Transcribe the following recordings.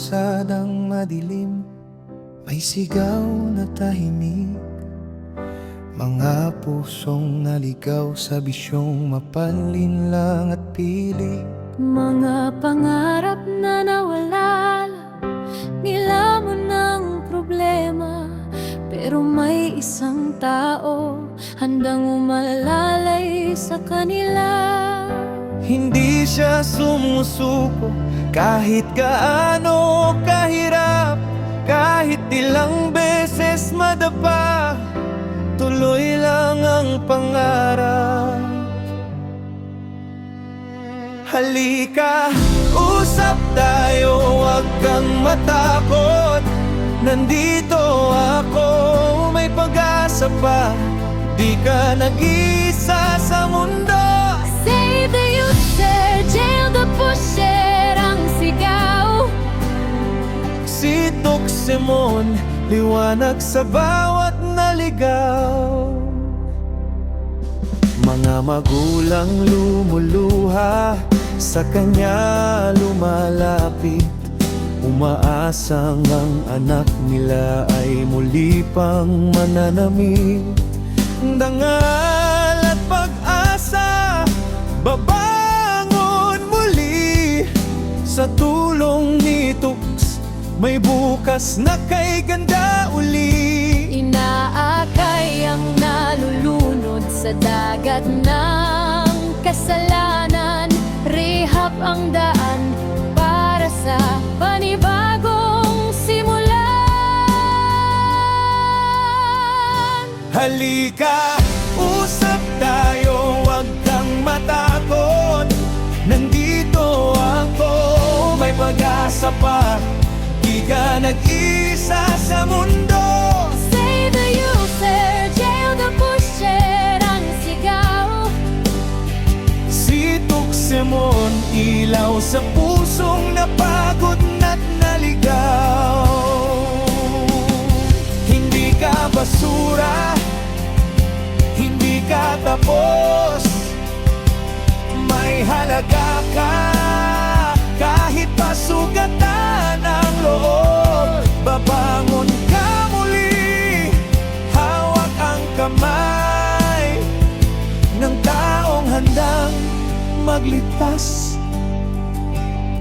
kalsadang madilim, may sigaw na tahimik. Mga pusong naligaw sa bisyong mapanlinlang at pili. Mga pangarap na nawala, nilamon ng problema. Pero may isang tao handang umalalay sa kanila. Hindi siya sumusuko kahit gaano kahirap. Kahit ilang beses madapa, tuloy lang ang pangarap. Halika, usap tayo, huwag kang matakot. Nandito ako, may pag-asa pa. Di ka nag-isa sa mundo. Save the youth, sir, jail the pusher, ang sigaw. Si Tuxemon, liwanag sa bawat naligaw. Mga magulang lumuluha, sa kanya lumalapit. Umaasang ang anak nila ay muli pang mananamit. Dangal at pag-asa, babangon muli. Sa tulong ni Tux, may bukas na kay ganda uli. Inaakay ang nalulunod sa dagat ng kasalanan. Rehab ang daan para sa panibagong simulan. Halika, usap tayo, huwag kang matakot. Nandito ako, may pag-asa pa. Di ka nag-isa sa mundo. Save the user, jail the pusher, ang sigaw. Si Tuxemon, ilaw sa pusong napagod na't naligaw. Hindi ka basura, hindi ka tapos. May halaga ka, kahit pasugatan ang loob. Babangon ka muli, hawak ang kamay ng taong handang magligtas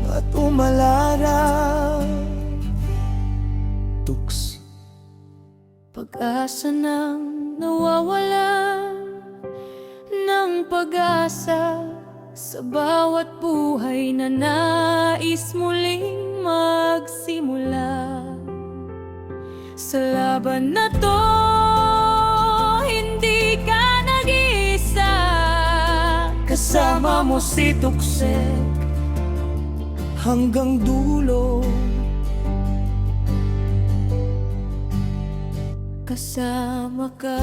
at umalarang. Tux. Pag-asa nang nawawala ng pag-asa sa bawat buhay na nais muling magsimula. Sa laban na to, hindi ka nag-iisa. Kasama mo si Tuxek hanggang dulo. Kasama ka.